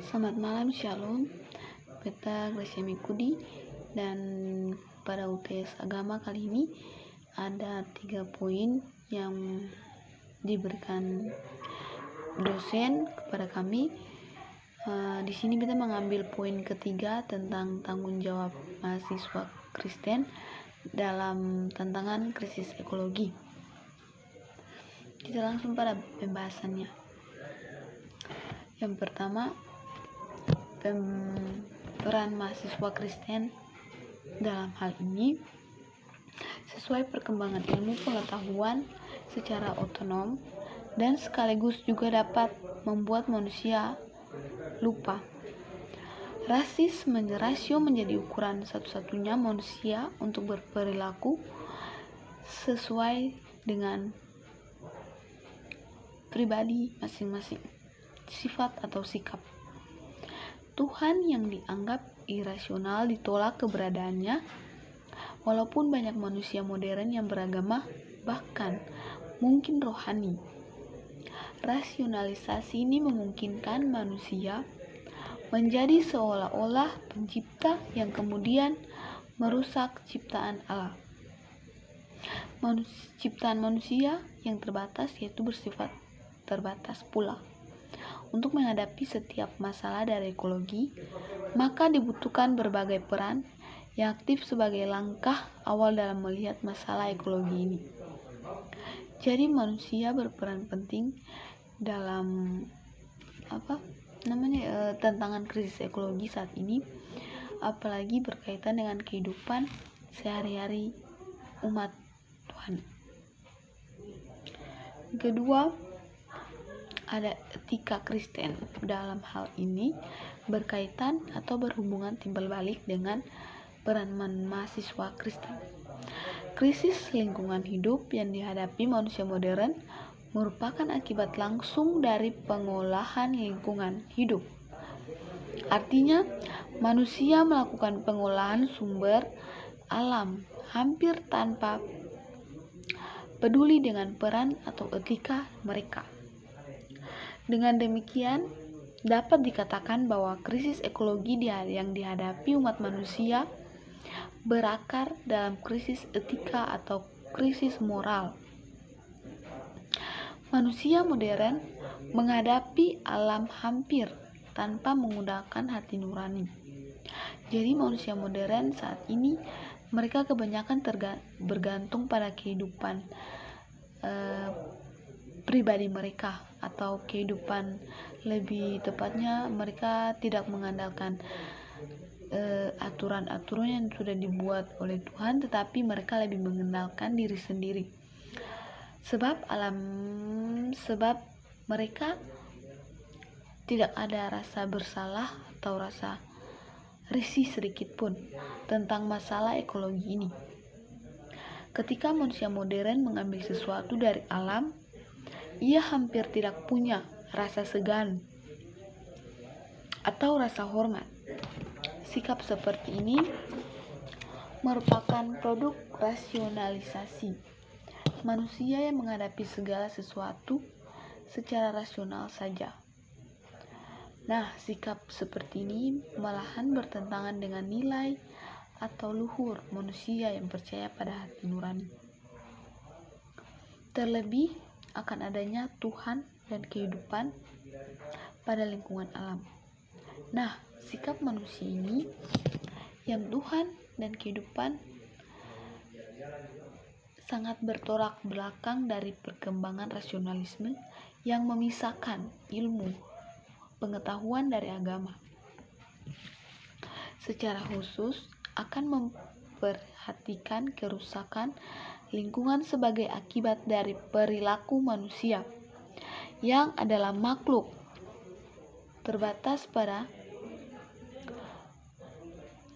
Selamat malam, Shalom. Beta Gracia Mikudi, dan pada UTS Agama kali ini ada 3 poin yang diberikan dosen kepada kami. Di sini kita mengambil poin ketiga tentang tanggung jawab mahasiswa Kristen dalam tantangan krisis ekologi. Kita langsung pada pembahasannya. Yang pertama, peran mahasiswa Kristen dalam hal ini sesuai perkembangan ilmu pengetahuan secara otonom dan sekaligus juga dapat membuat manusia lupa. Rasio menjadi ukuran satu-satunya manusia untuk berperilaku sesuai dengan pribadi masing-masing, sifat atau sikap. Tuhan yang dianggap irasional ditolak keberadaannya, walaupun banyak manusia modern yang beragama, bahkan mungkin rohani. Rasionalisasi ini memungkinkan manusia menjadi seolah-olah pencipta yang kemudian merusak ciptaan Allah. Ciptaan manusia yang terbatas yaitu bersifat terbatas pula. Untuk menghadapi setiap masalah dari ekologi, maka dibutuhkan berbagai peran yang aktif sebagai langkah awal dalam melihat masalah ekologi ini. Jadi manusia berperan penting dalam tantangan krisis ekologi saat ini, apalagi berkaitan dengan kehidupan sehari-hari umat Tuhan. Kedua, ada etika Kristen. Dalam hal ini berkaitan atau berhubungan timbal balik dengan peran mahasiswa Kristen. Krisis lingkungan hidup yang dihadapi manusia modern merupakan akibat langsung dari pengolahan lingkungan hidup. Artinya, manusia melakukan pengolahan sumber alam hampir tanpa peduli dengan peran atau etika mereka. Dengan demikian, dapat dikatakan bahwa krisis ekologi yang dihadapi umat manusia berakar dalam krisis etika atau krisis moral. Manusia modern menghadapi alam hampir tanpa menggunakan hati nurani. Jadi manusia modern saat ini mereka kebanyakan bergantung pada kehidupan pribadi mereka, atau kehidupan lebih tepatnya mereka tidak mengandalkan aturan-aturan yang sudah dibuat oleh Tuhan, tetapi mereka lebih mengenalkan diri sendiri. Sebab mereka tidak ada rasa bersalah atau rasa risih sedikit pun tentang masalah ekologi ini. Ketika manusia modern mengambil sesuatu dari alam, ia hampir tidak punya rasa segan atau rasa hormat. Sikap seperti ini merupakan produk rasionalisasi manusia yang menghadapi segala sesuatu secara rasional saja. Nah, sikap seperti ini malahan bertentangan dengan nilai atau luhur manusia yang percaya pada hati nurani. Terlebih akan adanya Tuhan dan kehidupan pada lingkungan alam. Nah, sikap manusia ini yang Tuhan dan kehidupan sangat bertolak belakang dari perkembangan rasionalisme yang memisahkan ilmu pengetahuan dari agama. Secara khusus akan memperhatikan kerusakan lingkungan sebagai akibat dari perilaku manusia yang adalah makhluk terbatas pada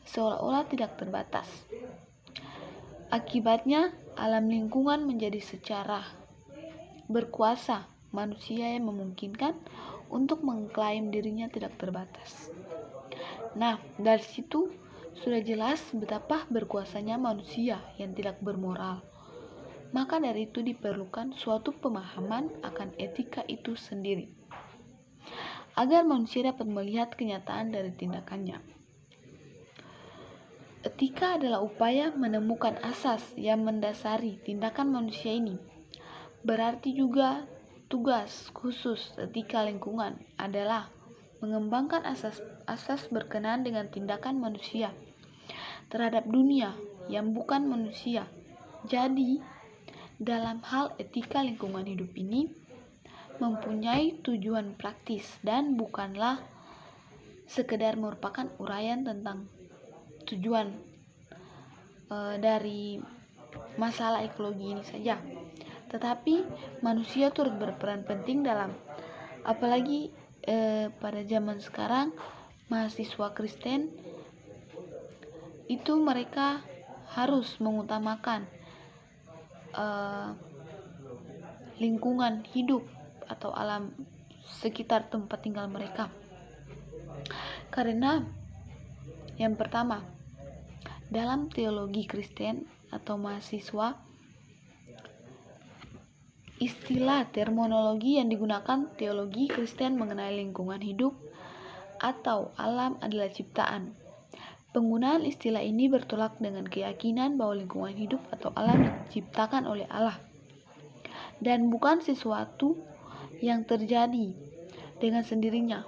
seolah-olah tidak terbatas. Akibatnya, alam lingkungan menjadi secara berkuasa manusia yang memungkinkan untuk mengklaim dirinya tidak terbatas. Nah, dari situ sudah jelas betapa berkuasanya manusia yang tidak bermoral. Maka dari itu diperlukan suatu pemahaman akan etika itu sendiri. agar manusia dapat melihat kenyataan dari tindakannya. Etika adalah upaya menemukan asas yang mendasari tindakan manusia ini. Berarti juga tugas khusus etika lingkungan adalah mengembangkan asas berkenaan dengan tindakan manusia terhadap dunia yang bukan manusia. Jadi, dalam hal etika lingkungan hidup ini mempunyai tujuan praktis dan bukanlah sekedar merupakan uraian tentang tujuan dari masalah ekologi ini saja. Tetapi manusia turut berperan penting dalam, apalagi pada zaman sekarang mahasiswa Kristen itu mereka harus mengutamakan lingkungan hidup atau alam sekitar tempat tinggal mereka. Karena yang pertama, dalam teologi Kristen atau mahasiswa, istilah terminologi yang digunakan teologi Kristen mengenai lingkungan hidup atau alam adalah ciptaan. Penggunaan istilah ini bertolak dengan keyakinan bahwa lingkungan hidup atau alam diciptakan oleh Allah dan bukan sesuatu yang terjadi dengan sendirinya.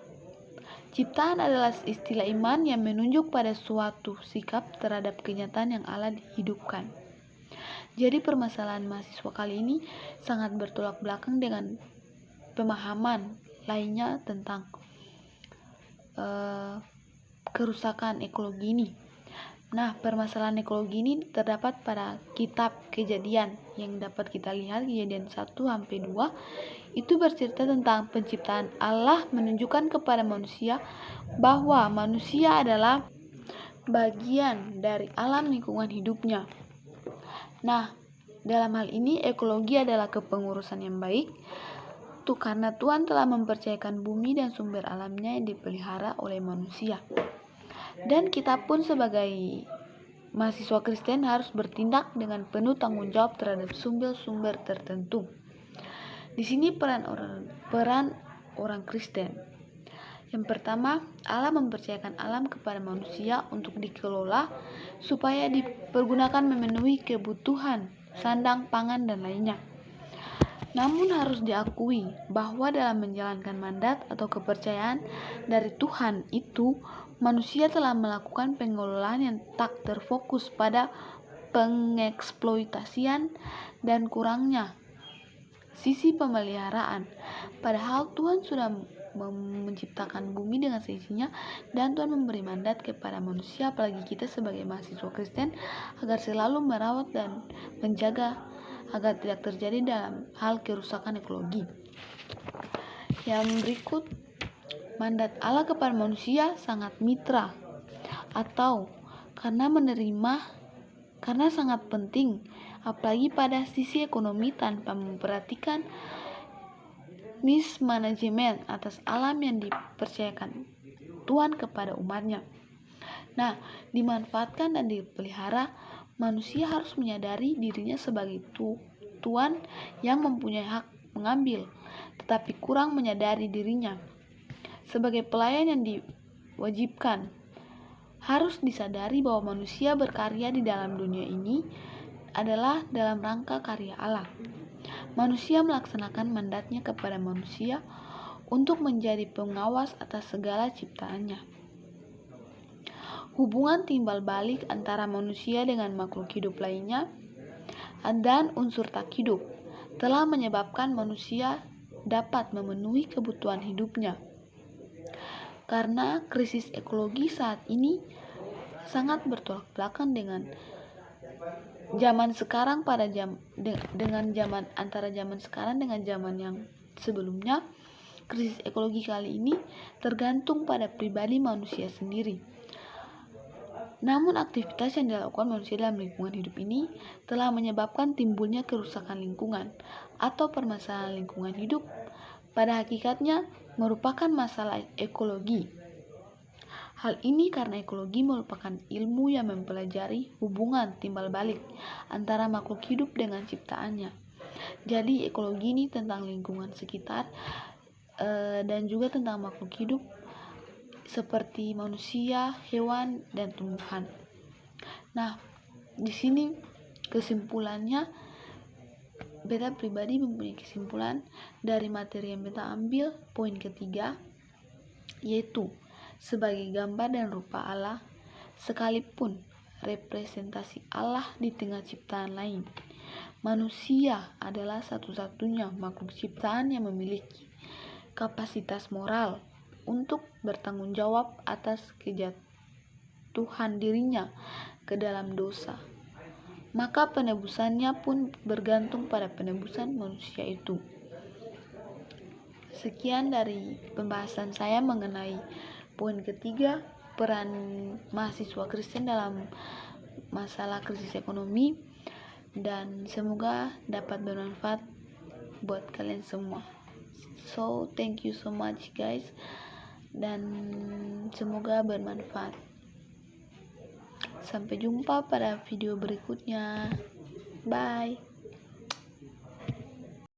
Ciptaan adalah istilah iman yang menunjuk pada suatu sikap terhadap kenyataan yang Allah hidupkan. Jadi permasalahan mahasiswa kali ini sangat bertolak belakang dengan pemahaman lainnya tentang kerusakan ekologi ini. Nah, permasalahan ekologi ini terdapat pada kitab Kejadian yang dapat kita lihat, Kejadian 1-2. Itu bercerita tentang penciptaan Allah menunjukkan kepada manusia bahwa manusia adalah bagian dari alam lingkungan hidupnya. Nah, dalam hal ini ekologi adalah kepengurusan yang baik karena Tuhan telah mempercayakan bumi dan sumber alamnya yang dipelihara oleh manusia. Dan kita pun sebagai mahasiswa Kristen harus bertindak dengan penuh tanggung jawab terhadap sumber-sumber tertentu. Di sini peran orang Kristen. Yang pertama, Allah mempercayakan alam kepada manusia untuk dikelola supaya dipergunakan memenuhi kebutuhan sandang, pangan, dan lainnya. Namun harus diakui bahwa dalam menjalankan mandat atau kepercayaan dari Tuhan itu, manusia telah melakukan pengelolaan yang tak terfokus pada pengeksploitasian dan kurangnya sisi pemeliharaan. Padahal Tuhan sudah menciptakan bumi dengan seisinya dan Tuhan memberi mandat kepada manusia, apalagi kita sebagai mahasiswa Kristen, agar selalu merawat dan menjaga agar tidak terjadi dalam hal kerusakan ekologi. Yang berikut, mandat Allah kepada manusia sangat mitra atau karena sangat penting, apalagi pada sisi ekonomi tanpa memperhatikan mismanagement atas alam yang dipercayakan Tuhan kepada umatnya. Nah, dimanfaatkan dan dipelihara, manusia harus menyadari dirinya sebagai Tuhan yang mempunyai hak mengambil, tetapi kurang menyadari dirinya sebagai pelayan yang diwajibkan. Harus disadari bahwa manusia berkarya di dalam dunia ini adalah dalam rangka karya Allah. Manusia melaksanakan mandatnya kepada manusia untuk menjadi pengawas atas segala ciptaannya. Hubungan timbal balik antara manusia dengan makhluk hidup lainnya dan unsur tak hidup telah menyebabkan manusia dapat memenuhi kebutuhan hidupnya. Karena krisis ekologi saat ini sangat bertolak belakang dengan zaman sekarang antara zaman sekarang dengan zaman yang sebelumnya. Krisis ekologi kali ini tergantung pada pribadi manusia sendiri. Namun aktivitas yang dilakukan manusia dalam lingkungan hidup ini telah menyebabkan timbulnya kerusakan lingkungan atau permasalahan lingkungan hidup. Pada hakikatnya merupakan masalah ekologi. Hal ini karena ekologi merupakan ilmu yang mempelajari hubungan timbal balik antara makhluk hidup dengan ciptaannya. Jadi ekologi ini tentang lingkungan sekitar dan juga tentang makhluk hidup seperti manusia, hewan, dan tumbuhan. Nah, di sini kesimpulannya, beta pribadi mempunyai kesimpulan dari materi yang beta ambil. Poin ketiga, yaitu sebagai gambar dan rupa Allah, sekalipun representasi Allah di tengah ciptaan lain, manusia adalah satu-satunya makhluk ciptaan yang memiliki kapasitas moral untuk bertanggung jawab atas kejatuhan dirinya ke dalam dosa. Maka penebusannya pun bergantung pada penebusan manusia itu. Sekian dari pembahasan saya mengenai poin ketiga, peran mahasiswa Kristen dalam masalah krisis ekonomi, dan semoga dapat bermanfaat buat kalian semua. So, thank you so much guys, dan semoga bermanfaat. Sampai jumpa pada video berikutnya. Bye.